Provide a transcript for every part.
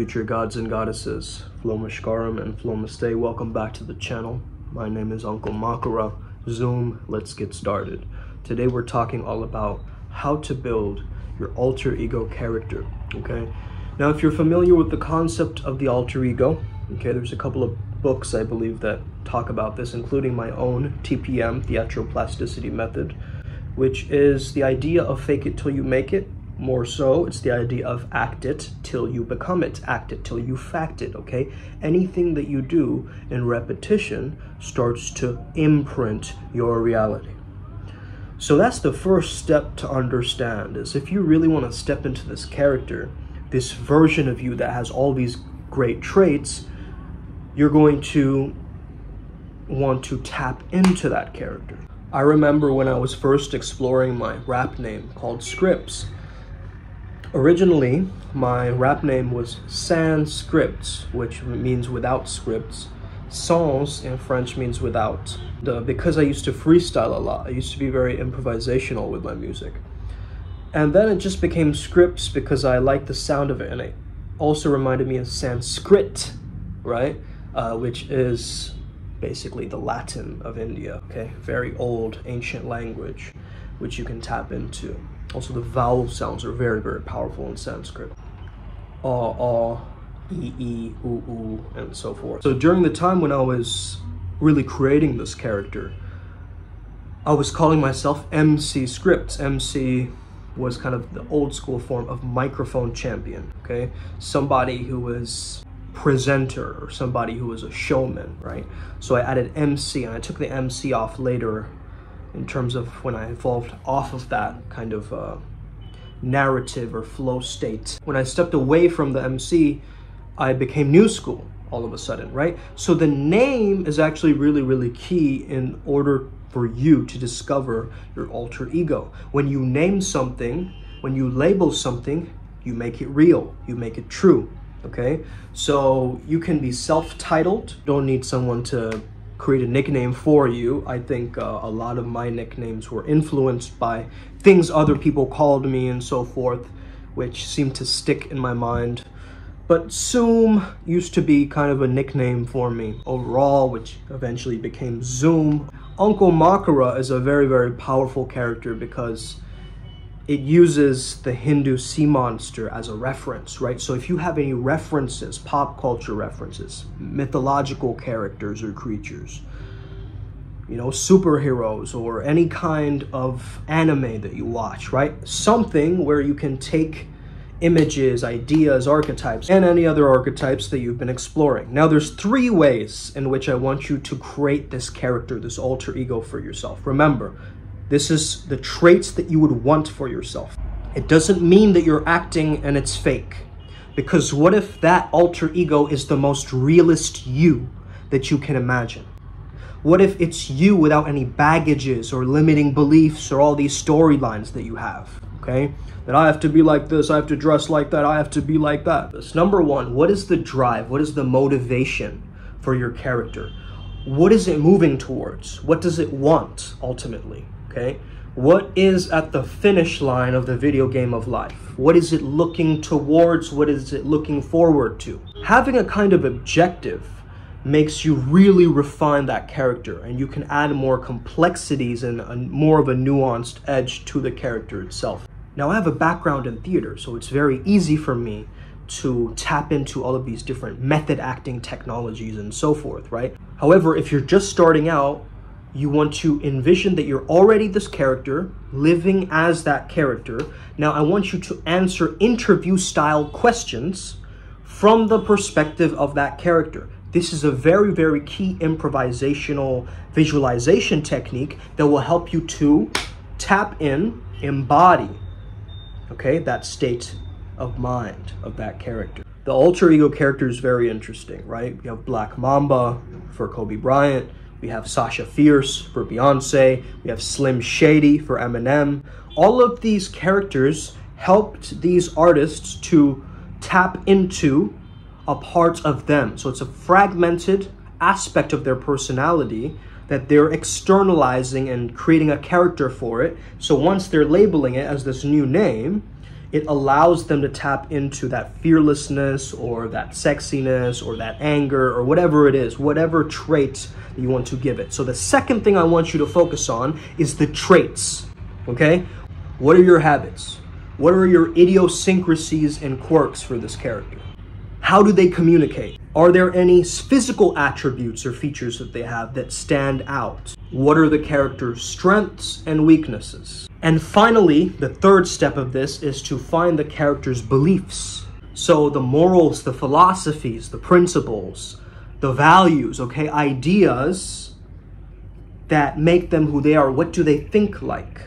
Future gods and goddesses, Flomashkaram and Flomaste, welcome back to the channel. My name is Uncle Makara. Zoom, let's get started. Today we're talking all about how to build your alter ego character, okay? Now, if you're familiar with the concept of the alter ego, okay, there's a couple of books, I believe, that talk about this, including my own TPM, Theatroplasticity Method, which is the idea of fake it till you make it. More so, it's the idea of act it till you become it, act it till you fact it, okay? Anything that you do in repetition starts to imprint your reality. So that's the first step to understand, is if you really want to step into this character, this version of you that has all these great traits, you're going to want to tap into that character. I remember when I was first exploring my rap name called Scripts. Originally, my rap name was Sans Scripts, which means without scripts. Sans in French means without. Because I used to freestyle a lot, I used to be very improvisational with my music. And then it just became Scripts because I liked the sound of it, and it also reminded me of Sanskrit, right? Which is basically the Latin of India, okay? Very old, ancient language, which you can tap into. Also, the vowel sounds are very, very powerful in Sanskrit. E, oo, and so forth. So during the time when I was really creating this character, I was calling myself MC Scripts. MC was kind of the old school form of microphone champion, okay? Somebody who was presenter or somebody who was a showman, right? So I added MC, and I took the MC off later in terms of when I evolved off of that kind of narrative or flow state. When I stepped away from the MC, I became new school all of a sudden, right? So the name is actually really, really key in order for you to discover your alter ego. When you name something, when you label something, you make it real, you make it true, okay? So you can be self-titled, don't need someone to create a nickname for you. I think a lot of my nicknames were influenced by things other people called me and so forth, which seemed to stick in my mind. But Zoom used to be kind of a nickname for me overall, which eventually became Zoom. Uncle Makara is a very, very powerful character because it uses the Hindu sea monster as a reference, right? So if you have any references, pop culture references, mythological characters or creatures, you know, superheroes or any kind of anime that you watch, right? Something where you can take images, ideas, archetypes, and any other archetypes that you've been exploring. Now, there's 3 ways in which I want you to create this character, this alter ego for yourself. Remember, this is the traits that you would want for yourself. It doesn't mean that you're acting and it's fake. Because what if that alter ego is the most realist you that you can imagine? What if it's you without any baggages or limiting beliefs or all these storylines that you have, okay? That I have to be like this, I have to dress like that, I have to be like that. That's number 1, what is the drive? What is the motivation for your character? What is it moving towards? What does it want, ultimately? Okay, what is at the finish line of the video game of life? What is it looking towards? What is it looking forward to? Having a kind of objective makes you really refine that character, and you can add more complexities and more of a nuanced edge to the character itself. Now, I have a background in theater, so it's very easy for me to tap into all of these different method acting technologies and so forth, right? However, if you're just starting out, you want to envision that you're already this character, living as that character. Now, I want you to answer interview-style questions from the perspective of that character. This is a very, very key improvisational visualization technique that will help you to tap in, embody, okay, that state of mind of that character. The alter ego character is very interesting, right? You have Black Mamba for Kobe Bryant. We have Sasha Fierce for Beyonce. We have Slim Shady for Eminem. All of these characters helped these artists to tap into a part of them. So it's a fragmented aspect of their personality that they're externalizing and creating a character for it. So once they're labeling it as this new name, it allows them to tap into that fearlessness or that sexiness or that anger or whatever it is, whatever trait that you want to give it. So the second thing I want you to focus on is the traits, okay? What are your habits? What are your idiosyncrasies and quirks for this character? How do they communicate? Are there any physical attributes or features that they have that stand out? What are the character's strengths and weaknesses? And finally, the third step of this is to find the character's beliefs. So the morals, the philosophies, the principles, the values, okay, ideas that make them who they are. What do they think like?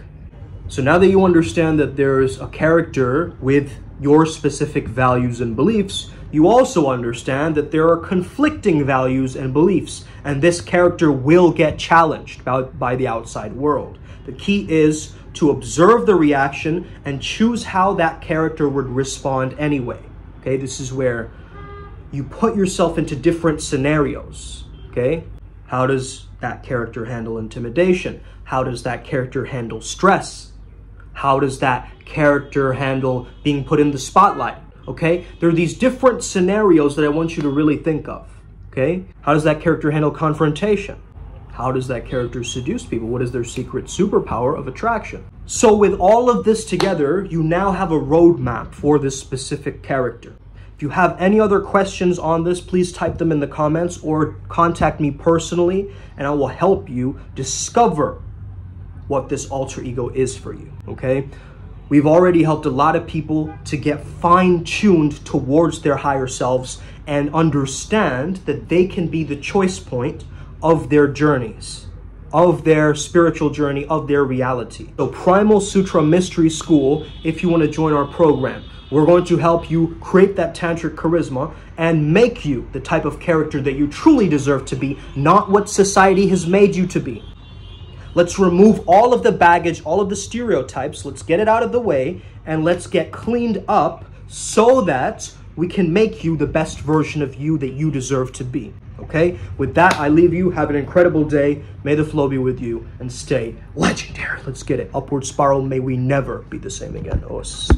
So now that you understand that there's a character with your specific values and beliefs, you also understand that there are conflicting values and beliefs, and this character will get challenged by the outside world. The key is to observe the reaction and choose how that character would respond anyway. Okay, this is where you put yourself into different scenarios. Okay, how does that character handle intimidation? How does that character handle stress? How does that character handle being put in the spotlight? Okay, there are these different scenarios that I want you to really think of. Okay, how does that character handle confrontation? How does that character seduce people? What is their secret superpower of attraction? So with all of this together, you now have a roadmap for this specific character. If you have any other questions on this, please type them in the comments or contact me personally, and I will help you discover what this alter ego is for you, okay? We've already helped a lot of people to get fine-tuned towards their higher selves and understand that they can be the choice point of their journeys, of their spiritual journey, of their reality. So Primal Sutra Mystery School, if you want to join our program, we're going to help you create that tantric charisma and make you the type of character that you truly deserve to be, not what society has made you to be. Let's remove all of the baggage, all of the stereotypes. Let's get it out of the way and let's get cleaned up so that we can make you the best version of you that you deserve to be. Okay? With that, I leave you. Have an incredible day. May the flow be with you and stay legendary. Let's get it. Upward spiral. May we never be the same again. Os.